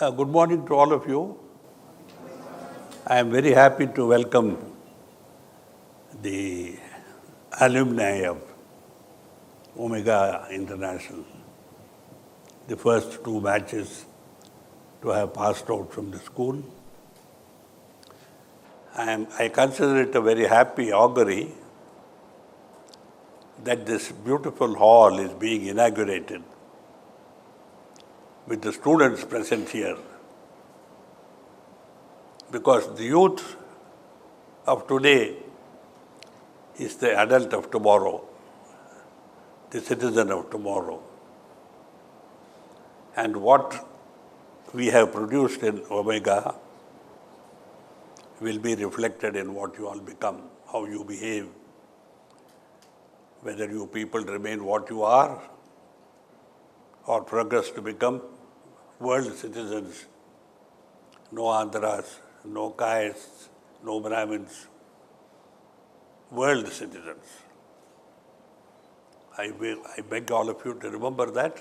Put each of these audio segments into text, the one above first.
Good morning to all of you. I am very happy to welcome the alumni of Omega International, the first two batches to have passed out from the school. I consider it a very happy augury that this beautiful hall is being inaugurated with the students present here, because the youth of today is the adult of tomorrow, the citizen of tomorrow. And what we have produced in Omega will be reflected in what you all become, how you behave, whether you people remain what you are or progress to become world citizens. No Andhras, no Kayas, no Brahmins, world citizens. I beg all of you to remember that,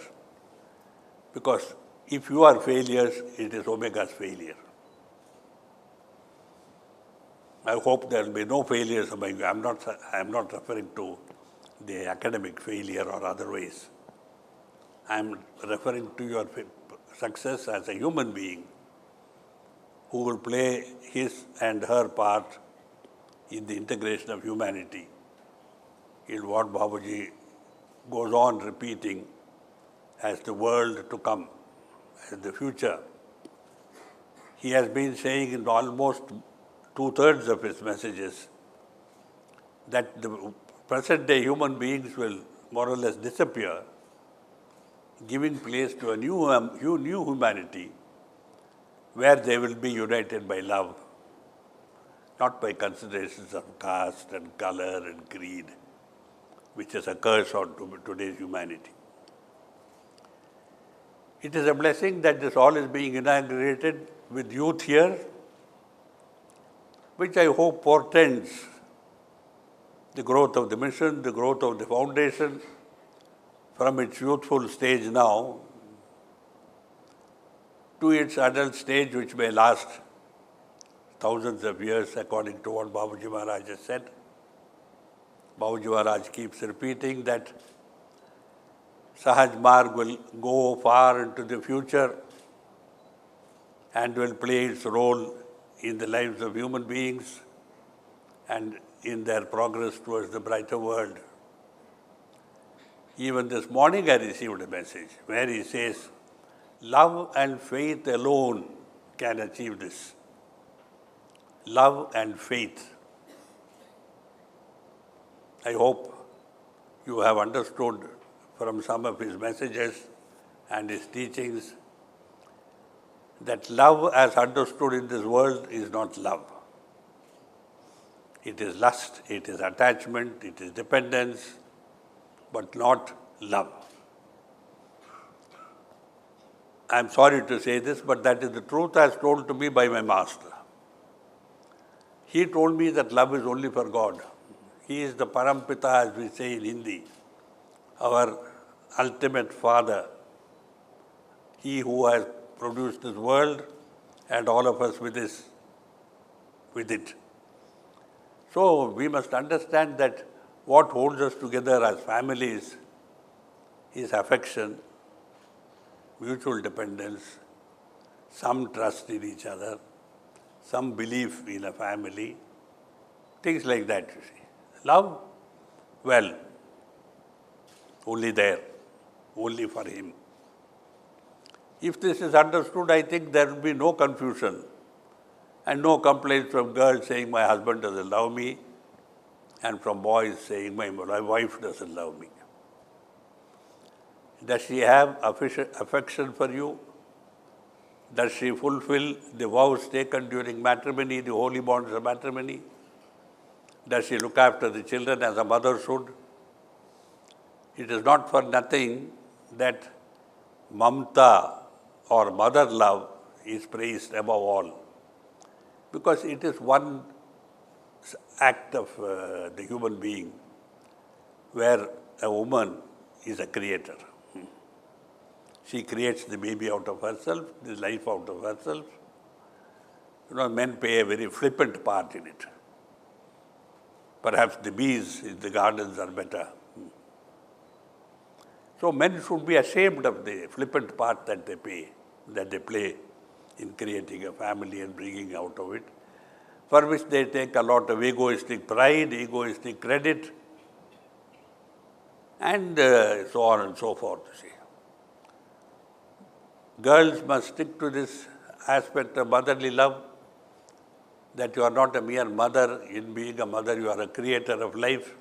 because if you are failures, it is Omega's failure. I hope there will be no failures among you. I am not referring to the academic failure or otherwise. I am referring to your success as a human being who will play his and her part in the integration of humanity, in what Babaji goes on repeating as the world to come, as the future. He has been saying in almost two-thirds of his messages that the present-day human beings will more or less disappear, giving place to a new humanity where they will be united by love, not by considerations of caste and color and creed, which is a curse on today's humanity. It is a blessing that this all is being inaugurated with youth here, which I hope portends the growth of the mission, the growth of the foundation from its youthful stage now to its adult stage, which may last thousands of years, according to what Babaji Maharaj has said. Babaji Maharaj keeps repeating that Sahaj Marg will go far into the future and will play its role in the lives of human beings and in their progress towards the brighter world. Even this morning I received a message where he says, love and faith alone can achieve this. Love and faith. I hope you have understood from some of his messages and his teachings that love as understood in this world is not love. It is lust, it is attachment, it is dependence, but not love. I am sorry to say this, but that is the truth as told to me by my master. He told me that love is only for God. He is the Parampita, as we say in Hindi, our ultimate father. He who has produced this world and all of us with it. So we must understand that what holds us together as families is affection, mutual dependence, some trust in each other, some belief in a family, things like that, you see. Love, well, only there, only for him. If this is understood, I think there will be no confusion and no complaints from girls saying my husband doesn't love me and from boys saying my wife doesn't love me. Does she have affection for you? Does she fulfill the vows taken during matrimony, the holy bonds of matrimony? Does she look after the children as a mother should? It is not for nothing that mamta or mother love is praised above all, because it is one act of the human being where a woman is a creator. She creates the baby out of herself, the life out of herself. Men play a very flippant part in it. Perhaps the bees in the gardens are better. So men should be ashamed of the flippant part that they play in creating a family and bringing out of it, for which they take a lot of egoistic pride, egoistic credit, and so on and so forth. Girls must stick to this aspect of motherly love, that you are not a mere mother. In being a mother, you are a creator of life.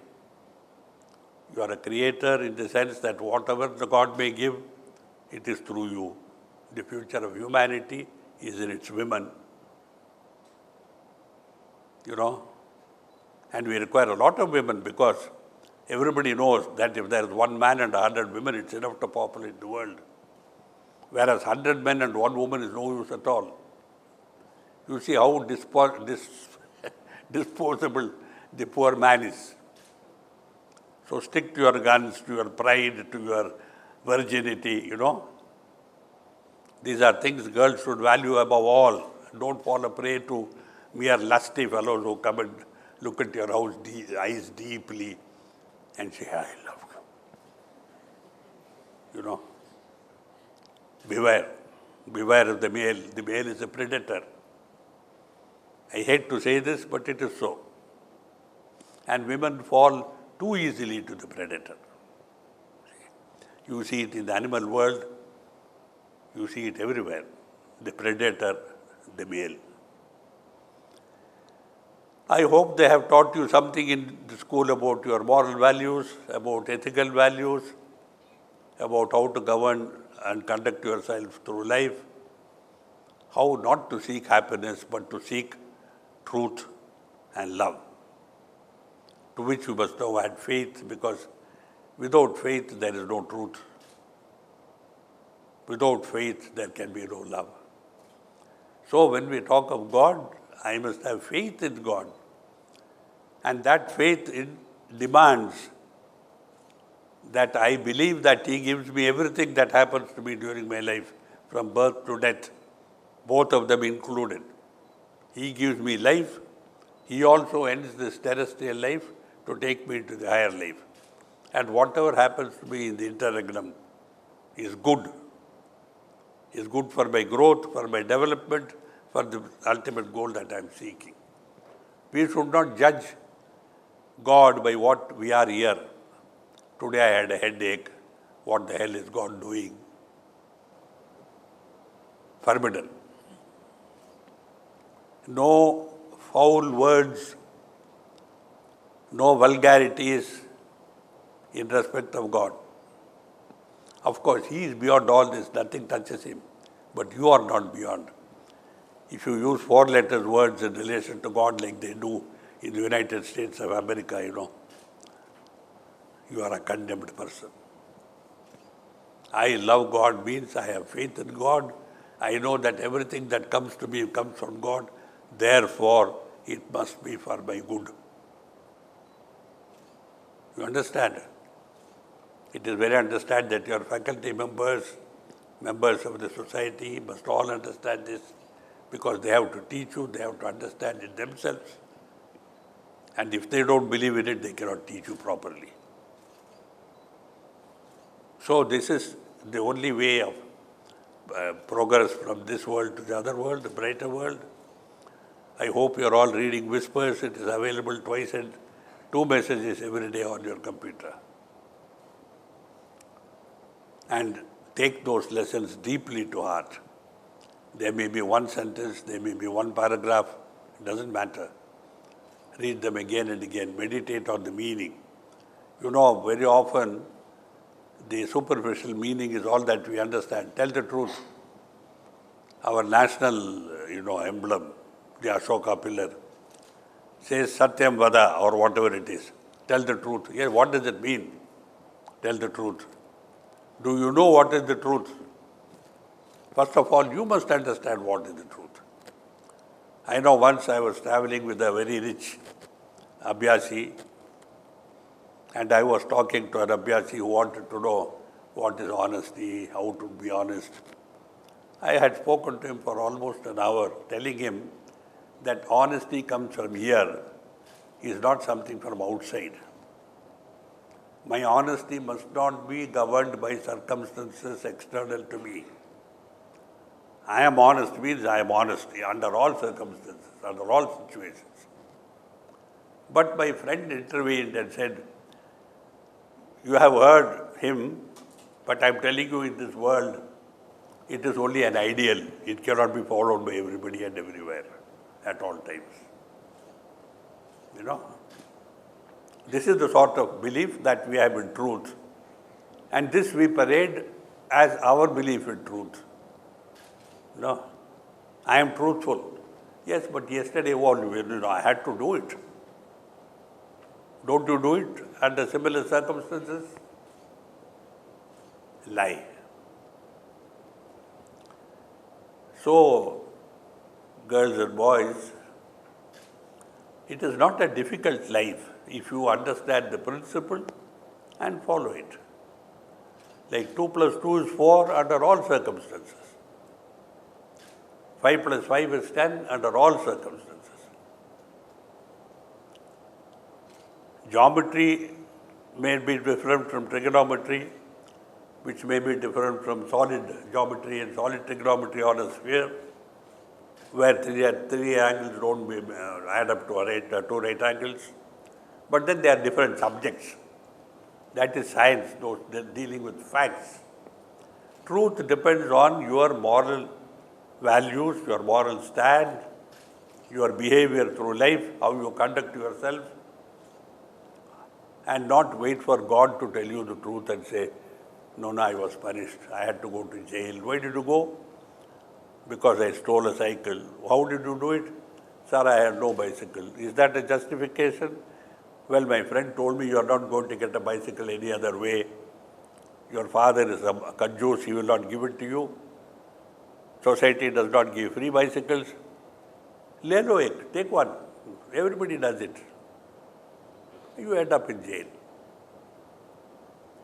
You are a creator in the sense that whatever the God may give, it is through you. The future of humanity is in its women. And we require a lot of women, because everybody knows that if there is one man and 100 women, it's enough to populate the world. Whereas 100 men and 1 woman is no use at all. You see how disposable the poor man is. So stick to your guns, to your pride, to your virginity, These are things girls should value above all. Don't fall a prey to mere lusty fellows who come and look at your eyes deeply and say, I love you. Beware. Beware of the male. The male is a predator. I hate to say this, but it is so. And women fall too easily to the predator. You see it in the animal world. You see it everywhere. The predator, the male. I hope they have taught you something in the school about your moral values, about ethical values, about how to govern and conduct yourself through life, how not to seek happiness but to seek truth and love, to which we must now add faith, because without faith there is no truth. Without faith there can be no love. So when we talk of God, I must have faith in God. And that faith demands that I believe that He gives me everything that happens to me during my life, from birth to death, both of them included. He gives me life. He also ends this terrestrial life to take me to the higher life. And whatever happens to me in the interregnum is good. Is good for my growth, for my development, for the ultimate goal that I am seeking. We should not judge God by what we are here. Today I had a headache. What the hell is God doing? Forbidden. No foul words, no vulgarities in respect of God. Of course, He is beyond all this, nothing touches Him. But you are not beyond. If you use 4-letter words in relation to God like they do in the United States of America, you are a condemned person. I love God means I have faith in God. I know that everything that comes to me comes from God. Therefore, it must be for my good. You understand? It is very understand that your faculty members of the society must all understand this, because they have to teach you, they have to understand it themselves. And if they don't believe in it, they cannot teach you properly. So this is the only way of progress from this world to the other world, the brighter world. I hope you are all reading Whispers. It is available twice and 2 messages every day on your computer. And take those lessons deeply to heart. There may be one sentence, there may be one paragraph, it doesn't matter. Read them again and again, meditate on the meaning. Very often the superficial meaning is all that we understand. Tell the truth. Our national, emblem, the Ashoka pillar, says Satyam Vada or whatever it is. Tell the truth. Yes, what does it mean? Tell the truth. Do you know what is the truth? First of all, you must understand what is the truth. I know once I was traveling with a very rich Abhyasi, and I was talking to an Abhyasi who wanted to know what is honesty, how to be honest. I had spoken to him for almost an hour, telling him that honesty comes from here, is not something from outside. My honesty must not be governed by circumstances external to me. I am honest means I am honest under all circumstances, under all situations. But my friend intervened and said, you have heard him, but I am telling you in this world, it is only an ideal. It cannot be followed by everybody and everywhere at all times. You know, this is the sort of belief that we have in truth. And this we parade as our belief in truth. You know, I am truthful. Yes, but yesterday, I had to do it. Don't you do it under similar circumstances? Lie. So, girls and boys, it is not a difficult life if you understand the principle and follow it. Like 2 + 2 is 4 under all circumstances. 5 + 5 is 10 under all circumstances. Geometry may be different from trigonometry, which may be different from solid geometry and solid trigonometry on a sphere, where three angles don't add up to two right angles. But then they are different subjects. That is science, they're dealing with facts. Truth depends on your moral values, your moral stand, your behavior through life, how you conduct yourself, and not wait for God to tell you the truth and say, no, I was punished. I had to go to jail. Why did you go? Because I stole a cycle. How did you do it? Sir, I had no bicycle. Is that a justification? Well, my friend told me you are not going to get a bicycle any other way. Your father is a kanjoos, he will not give it to you. Society does not give free bicycles. Le lo ek, take one. Everybody does it. You end up in jail.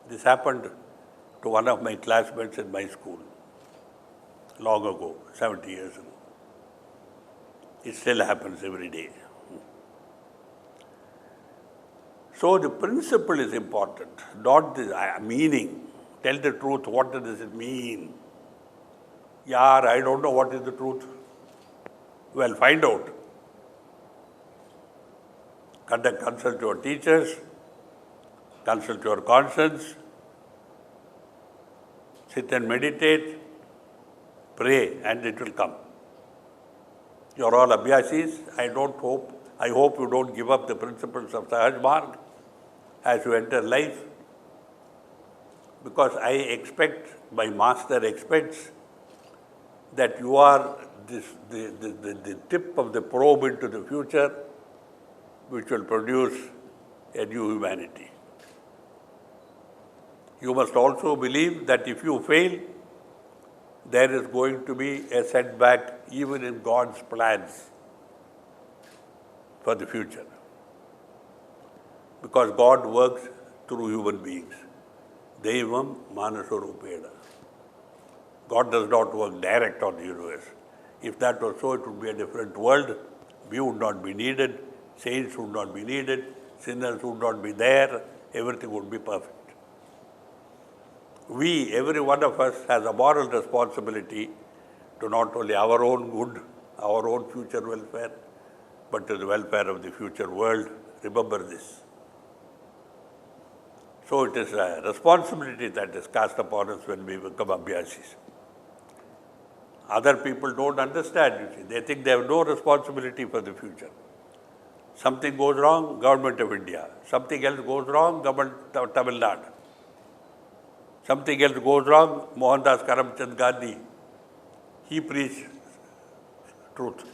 This happened to one of my classmates in my school long ago, 70 years ago. It still happens every day. So the principle is important, not the meaning. Tell the truth, what does it mean? Yaar, I don't know what is the truth. Well, find out. Consult your teachers, consult your conscience, sit and meditate, pray, and it will come. You are all abhyasis. I hope you don't give up the principles of Sahaj Marg as you enter life, because I expect, my master expects, that you are the tip of the probe into the future, which will produce a new humanity. You must also believe that if you fail, there is going to be a setback even in God's plans for the future. Because God works through human beings. Devam Manasarupeda. God does not work direct on the universe. If that was so, it would be a different world. We would not be needed. Saints would not be needed. Sinners would not be there. Everything would be perfect. We, every one of us, has a moral responsibility to not only our own good, our own future welfare, but to the welfare of the future world. Remember this. So it is a responsibility that is cast upon us when we become abhyasis. Other people don't understand, you see. They think they have no responsibility for the future. Something goes wrong, Government of India. Something else goes wrong, Government of Tamil Nadu. Something else goes wrong, Mohandas Karamchand Gandhi. He preached truth.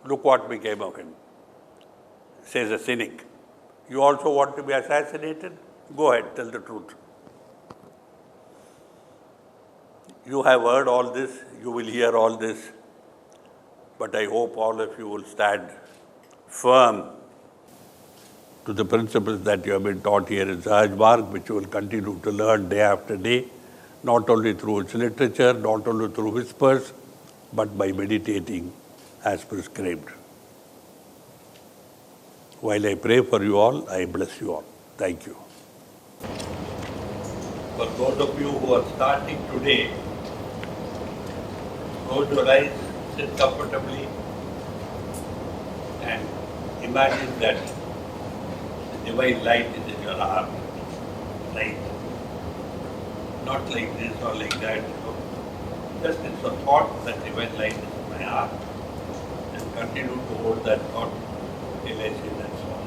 Look what became of him, says a cynic. You also want to be assassinated? Go ahead, tell the truth. You have heard all this, you will hear all this, but I hope all of you will stand firm to the principles that you have been taught here in Sahaj Marg, which you will continue to learn day after day. not only through its literature, not only through whispers, but by meditating as prescribed. While I pray for you all, I bless you all. Thank you. For those of you who are starting today, close your eyes, sit comfortably, and imagine that the divine light is in your heart. Light. Not like this or like that. Just it's a thought that divine light is in my heart. And continue to hold that thought till I say that's all.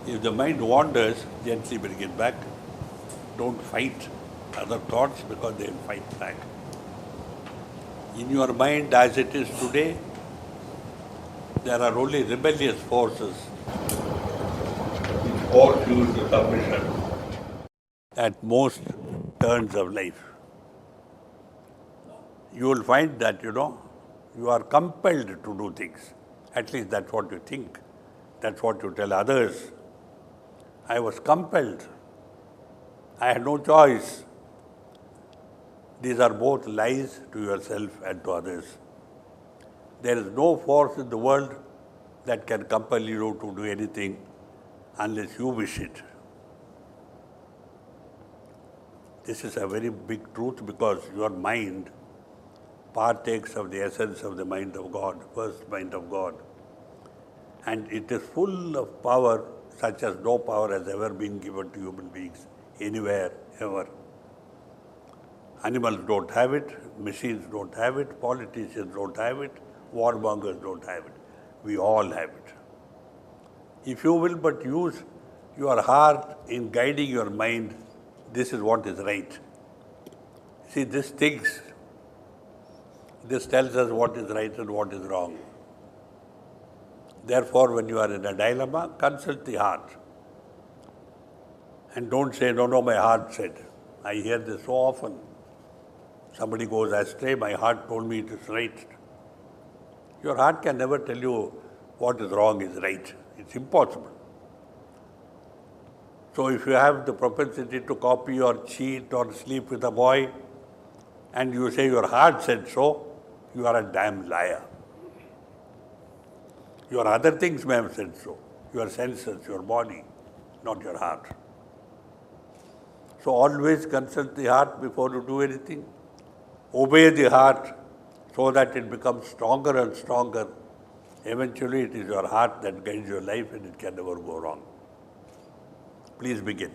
If the mind wanders, gently bring it back. Don't fight other thoughts because they will fight back. In your mind as it is today, there are only rebellious forces which force you to submission at most turns of life. You will find that, you are compelled to do things. At least that's what you think. That's what you tell others. I was compelled. I had no choice. These are both lies to yourself and to others. There is no force in the world that can compel you to do anything unless you wish it. This is a very big truth because your mind partakes of the essence of the mind of God, first mind of God. And it is full of power such as no power has ever been given to human beings, anywhere, ever. Animals don't have it, machines don't have it, politicians don't have it, warmongers don't have it. We all have it. If you will but use your heart in guiding your mind, this is what is right. See, this thinks. This tells us what is right and what is wrong. Therefore, when you are in a dilemma, consult the heart. And don't say, no, my heart said. I hear this so often. Somebody goes astray, my heart told me it is right. Your heart can never tell you what is wrong is right. It's impossible. So if you have the propensity to copy or cheat or sleep with a boy, and you say your heart said so, you are a damn liar. Your other things may have said so. Your senses, your body, not your heart. So always consult the heart before you do anything. Obey the heart so that it becomes stronger and stronger. Eventually, it is your heart that guides your life and it can never go wrong. Please begin.